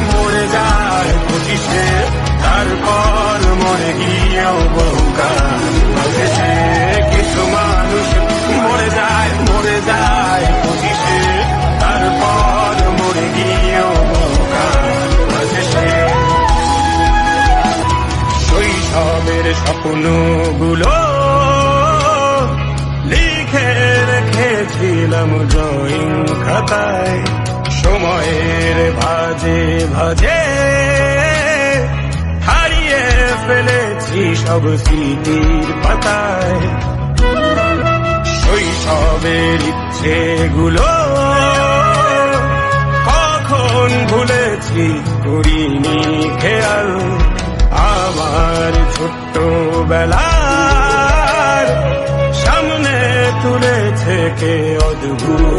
মরে যায় 25-এ, তারপর মরে গিয়েও বহুকাল বাঁচেছে। কিছু মানুষ মরে যায় 25-এ, তারপর মরে গিয়েও বহুকাল বাঁচেছে। শৈশবের স্বপ্নগুলো লিখে রেখেছিলাম ড্রয়িং খাতায়, সময়ের ভাজে ভাজে হারিয়ে ফেলেছি সব স্মৃতির পাতায়। শৈশবের ইচ্ছেগুলো কখন ভুলেছি করিনি খেয়াল, আমার ছোট্টবেলার সামনে তুলেছে কে অদ্ভুত